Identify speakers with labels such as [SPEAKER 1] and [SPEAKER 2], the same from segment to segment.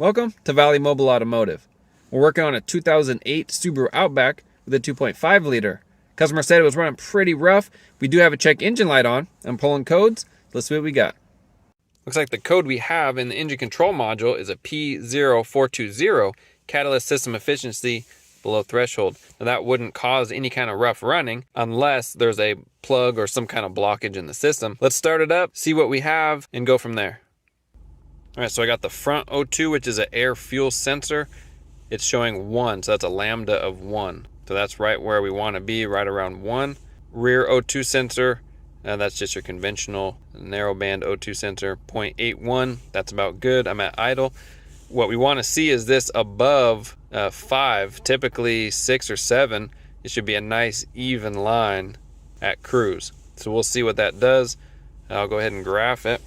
[SPEAKER 1] Welcome to Valley Mobile Automotive. We're working on a 2008 Subaru Outback with a 2.5 liter. Customer said it was running pretty rough. We do have a check engine light on. I'm pulling codes. Let's see what we got. Looks like the code we have in the engine control module is a P0420, catalyst system efficiency below threshold. Now that wouldn't cause any kind of rough running unless there's a plug or some kind of blockage in the system. Let's start it up, see what we have, and go from there. All right, so I got the front O2, which is an air fuel sensor. It's showing 1, so that's a lambda of 1. So that's right where we want to be, right around 1. Rear O2 sensor, that's just your conventional narrowband O2 sensor, 0.81. That's about good. I'm at idle. What we want to see is this above 5, typically 6 or 7. It should be a nice even line at cruise. So we'll see what that does. I'll go ahead and graph it.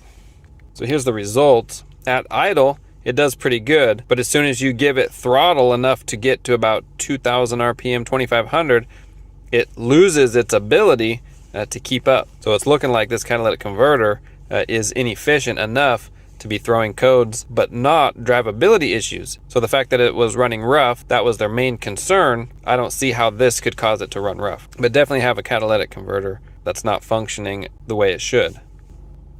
[SPEAKER 1] So here's the results. At idle, it does pretty good, but as soon as you give it throttle enough to get to about 2,000 RPM, 2,500, it loses its ability to keep up. So it's looking like this catalytic converter is inefficient enough to be throwing codes, but not drivability issues. So the fact that it was running rough, that was their main concern. I don't see how this could cause it to run rough, but definitely have a catalytic converter that's not functioning the way it should.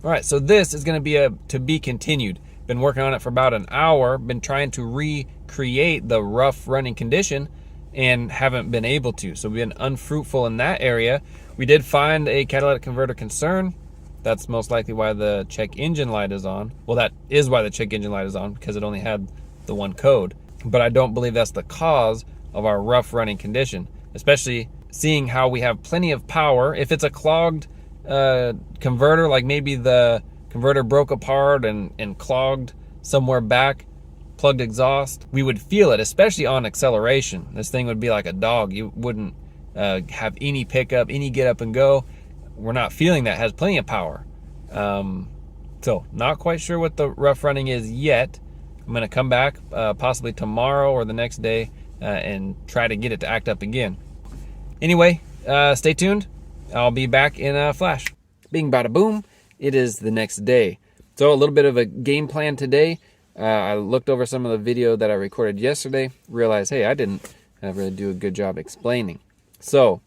[SPEAKER 1] All right, so this is going to be a to be continued. Been working on it for about an hour, been trying to recreate the rough running condition and haven't been able to. So we've been unfruitful in that area. We did find a catalytic converter concern. That's most likely why the check engine light is on. Well, that is why the check engine light is on, because it only had the one code. But I don't believe that's the cause of our rough running condition, especially seeing how we have plenty of power. If it's a clogged converter, like maybe the converter broke apart and clogged somewhere back, plugged exhaust, we would feel it, especially on acceleration. This thing would be like a dog. You wouldn't have any pickup, any get up and go. We're not feeling that. It has plenty of power. So not quite sure what the rough running is yet. I'm going to come back possibly tomorrow or the next day and try to get it to act up again. Anyway, stay tuned. I'll be back in a flash. Bing, bada, boom. It is the next day. So a little bit of a game plan today. I looked over some of the video that I recorded yesterday, realized, hey, I didn't really do a good job explaining. So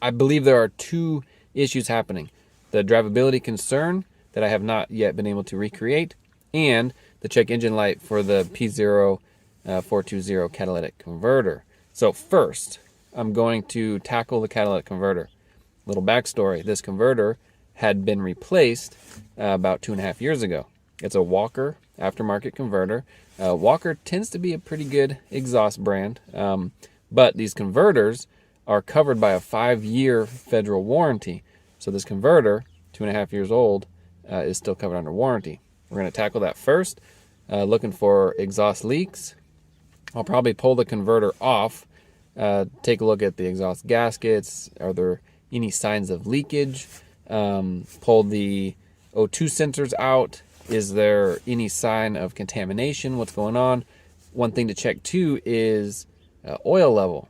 [SPEAKER 1] I believe there are two issues happening. The drivability concern that I have not yet been able to recreate, and the check engine light for the P0420 catalytic converter. So first, I'm going to tackle the catalytic converter. Little backstory, this converter had been replaced about 2.5 years ago. It's a Walker aftermarket converter. Walker tends to be a pretty good exhaust brand, but these converters are covered by a 5-year federal warranty. So this converter, 2.5 years old, is still covered under warranty. We're going to tackle that first, looking for exhaust leaks. I'll probably pull the converter off, take a look at the exhaust gaskets. Are there any signs of leakage? Pull the O2 sensors out. Is there any sign of contamination? What's going on? One thing to check too is oil level.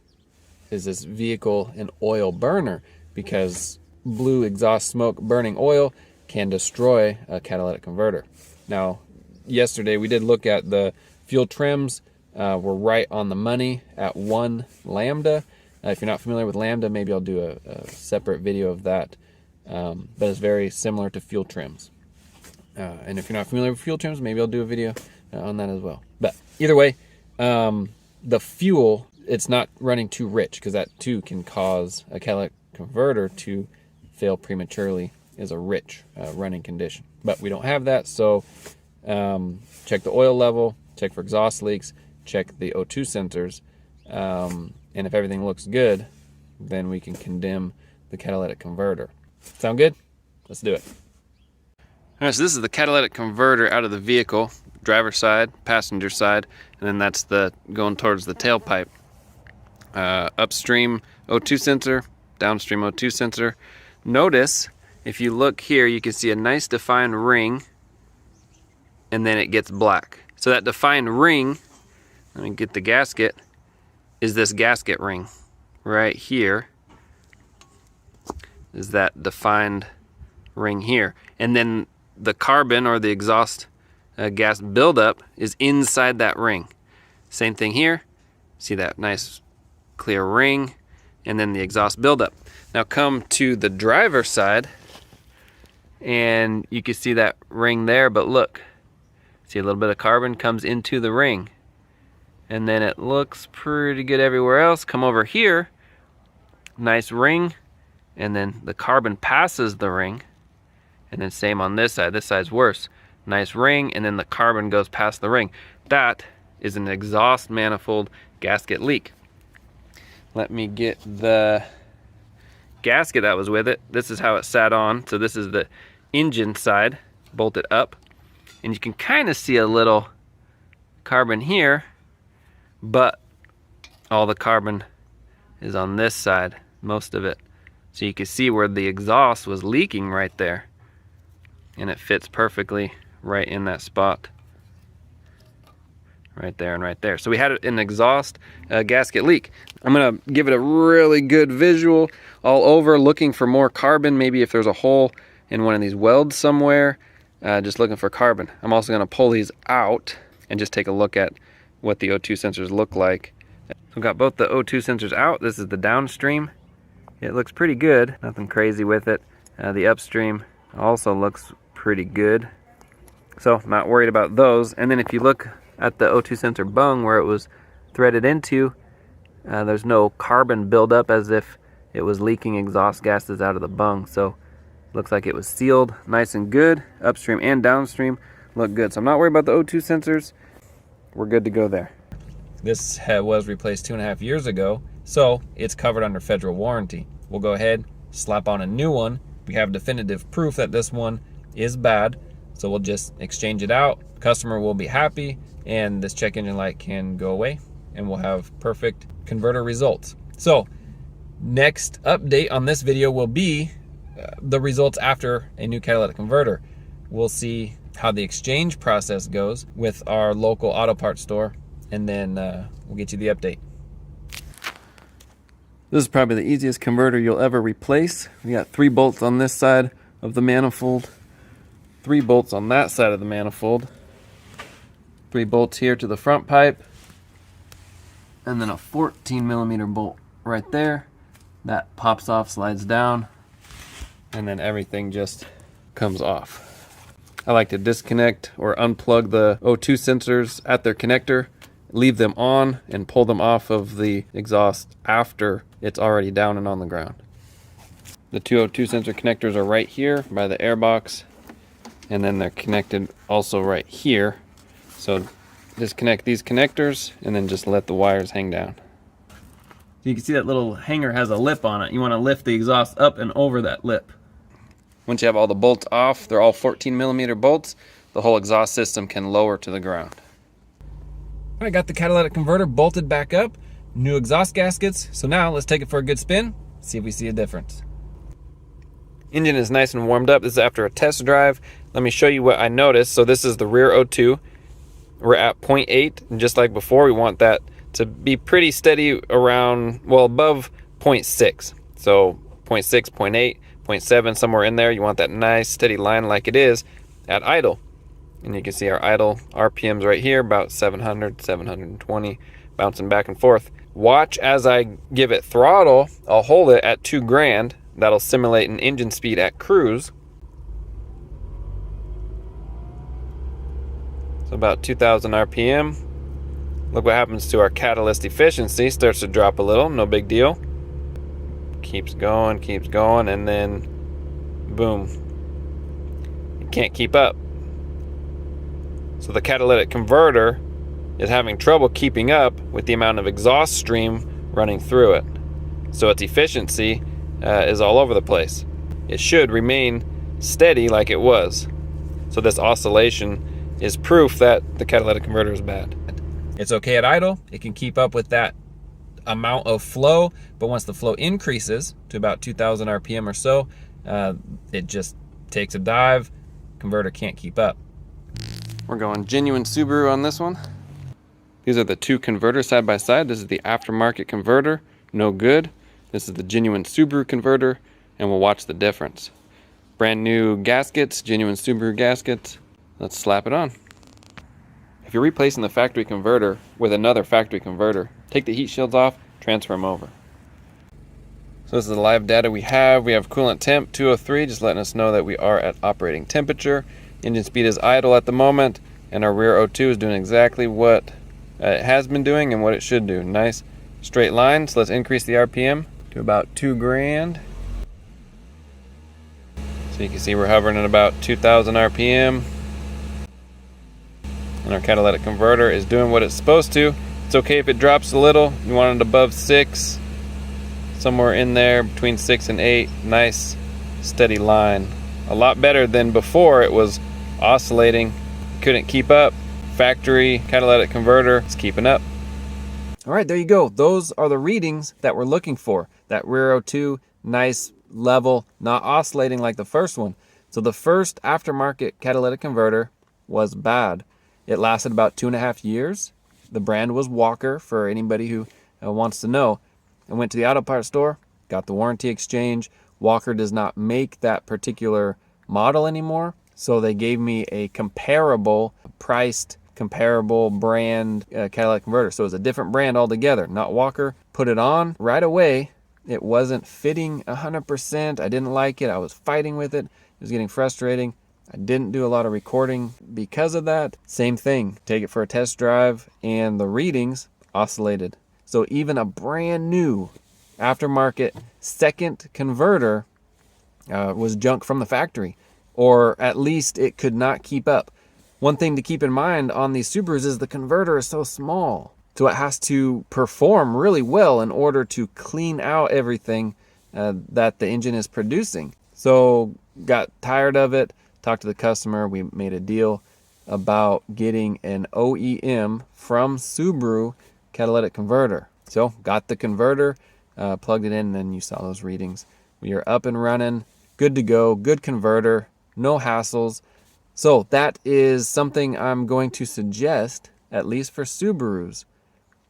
[SPEAKER 1] Is this vehicle an oil burner? Because blue exhaust smoke burning oil can destroy a catalytic converter. Now, yesterday we did look at the fuel trims. We're right on the money at 1 lambda. If you're not familiar with lambda, maybe I'll do a separate video of that. But it's very similar to fuel trims. And if you're not familiar with fuel trims, maybe I'll do a video on that as well. But either way, the fuel, it's not running too rich, because that too can cause a catalytic converter to fail prematurely as a rich running condition. But we don't have that, so check the oil level, check for exhaust leaks, check the O2 sensors, and if everything looks good, then we can condemn the catalytic converter. Sound good? Let's do it. All right, so this is the catalytic converter out of the vehicle, driver's side, passenger side, and then that's the going towards the tailpipe. Upstream O2 sensor, downstream O2 sensor. Notice, if you look here, you can see a nice defined ring, and then it gets black. So that defined ring, let me get the gasket, is this gasket ring right here. Is that defined ring here. And then the carbon or the exhaust gas buildup is inside that ring. Same thing here. See that nice clear ring, and then the exhaust buildup. Now come to the driver's side, and you can see that ring there, but look. See a little bit of carbon comes into the ring. And then it looks pretty good everywhere else. Come over here, nice ring, and then the carbon passes the ring. And then same on this side's worse. Nice ring, and then the carbon goes past the ring. That is an exhaust manifold gasket leak. Let me get the gasket that was with it. This is how it sat on. So this is the engine side, bolted up. And you can kind of see a little carbon here, but all the carbon is on this side, most of it. So you can see where the exhaust was leaking right there. And it fits perfectly right in that spot. Right there and right there. So we had an exhaust gasket leak. I'm gonna give it a really good visual all over, looking for more carbon, maybe if there's a hole in one of these welds somewhere, just looking for carbon. I'm also gonna pull these out and just take a look at what the O2 sensors look like. We've got both the O2 sensors out. This is the downstream. It looks pretty good, nothing crazy with it. The upstream also looks pretty good. So not worried about those. And then if you look at the O2 sensor bung where it was threaded into, there's no carbon buildup as if it was leaking exhaust gases out of the bung. So looks like it was sealed nice and good. Upstream and downstream look good. So I'm not worried about the O2 sensors. We're good to go there. This was replaced 2.5 years ago, so it's covered under federal warranty. We'll go ahead, slap on a new one. We have definitive proof that this one is bad, so we'll just exchange it out. Customer will be happy, and this check engine light can go away, and we'll have perfect converter results. So next update on this video will be the results after a new catalytic converter. We'll see how the exchange process goes with our local auto parts store, and then we'll get you the update. This is probably the easiest converter you'll ever replace. We got 3 bolts on this side of the manifold, 3 bolts on that side of the manifold, 3 bolts here to the front pipe, and then a 14mm bolt right there. That pops off, slides down, and then everything just comes off. I like to disconnect or unplug the O2 sensors at their connector, leave them on, and pull them off of the exhaust after it's already down and on the ground. The 2 O2 sensor connectors are right here by the air box, and then they're connected also right here. So disconnect these connectors and then just let the wires hang down. You can see that little hanger has a lip on it. You want to lift the exhaust up and over that lip. Once you have all the bolts off, they're all 14mm bolts, the whole exhaust system can lower to the ground. I got the catalytic converter bolted back up, new exhaust gaskets, so now let's take it for a good spin, see if we see a difference. Engine is nice and warmed up. This is after a test drive. Let me show you what I noticed. So this is the rear O2. We're at 0.8, and just like before, we want that to be pretty steady around, well, above 0.6. So 0.6, 0.8, 0.7, somewhere in there. You want that nice steady line like it is at idle. And you can see our idle RPMs right here, about 700, 720, bouncing back and forth. Watch as I give it throttle. I'll hold it at 2 grand. That'll simulate an engine speed at cruise. So about 2,000 RPM. Look what happens to our catalyst efficiency. Starts to drop a little, no big deal. Keeps going, and then boom. You can't keep up. So the catalytic converter is having trouble keeping up with the amount of exhaust stream running through it. So its efficiency is all over the place. It should remain steady like it was. So this oscillation is proof that the catalytic converter is bad. It's okay at idle. It can keep up with that amount of flow, but once the flow increases to about 2,000 RPM or so, it just takes a dive. Converter can't keep up. We're going genuine Subaru on this one. These are the 2 converters side by side. This is the aftermarket converter, no good. This is the genuine Subaru converter, and we'll watch the difference. Brand new gaskets, genuine Subaru gaskets. Let's slap it on. you're replacing the factory converter with another factory converter, take the heat shields off, transfer them over. So this is the live data we have. We have coolant temp 203, just letting us know that we are at operating temperature. Engine speed is idle at the moment, and our rear O2 is doing exactly what it has been doing and what it should do. Nice straight line. So let's increase the RPM to about 2 grand. So you can see we're hovering at about 2,000 RPM. And our catalytic converter is doing what it's supposed to. It's okay if it drops a little. You want it above 6. Somewhere in there between 6 and 8. Nice steady line. A lot better than before. It was oscillating, couldn't keep up. Factory catalytic converter is keeping up. All right, there you go. Those are the readings that we're looking for. That rear O2, nice, level, not oscillating like the first one. So the first aftermarket catalytic converter was bad. It lasted about 2.5 years. The brand was Walker, for anybody who wants to know. I went to the auto parts store, got the warranty exchange. Walker does not make that particular model anymore. So they gave me a comparable, priced, comparable brand catalytic converter. So it was a different brand altogether, not Walker. Put it on right away. It wasn't fitting 100%. I didn't like it. I was fighting with it. It was getting frustrating. I didn't do a lot of recording because of that. Same thing. Take it for a test drive and the readings oscillated. So even a brand new aftermarket second converter was junk from the factory. Or at least it could not keep up. One thing to keep in mind on these Subarus is the converter is so small. So it has to perform really well in order to clean out everything that the engine is producing. So got tired of it, talked to the customer. We made a deal about getting an OEM from Subaru catalytic converter. So got the converter, plugged it in, and then you saw those readings. We are up and running, good to go, good converter. No hassles. So that is something I'm going to suggest, at least for Subarus.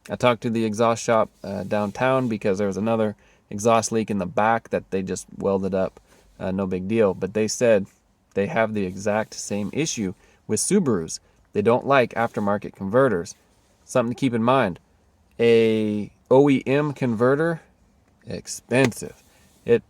[SPEAKER 1] I talked to the exhaust shop downtown because there was another exhaust leak in the back that they just welded up. No big deal. But they said they have the exact same issue with Subarus. They don't like aftermarket converters. Something to keep in mind. A OEM converter, expensive. It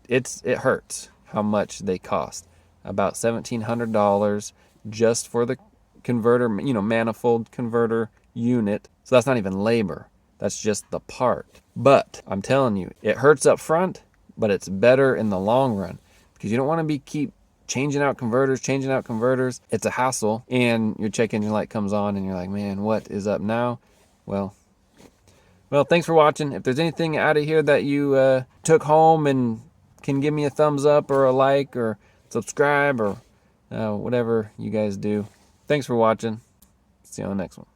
[SPEAKER 1] hurts how much they cost. About $1,700 just for the converter, manifold converter unit. So that's not even labor. That's just the part. But I'm telling you, it hurts up front, but it's better in the long run because you don't want to keep changing out converters. It's a hassle, and your check engine light comes on and you're like, man, what is up now? Well, thanks for watching. If there's anything out of here that you took home and can give me a thumbs up or a like or subscribe or whatever you guys do. Thanks for watching. See you on the next one.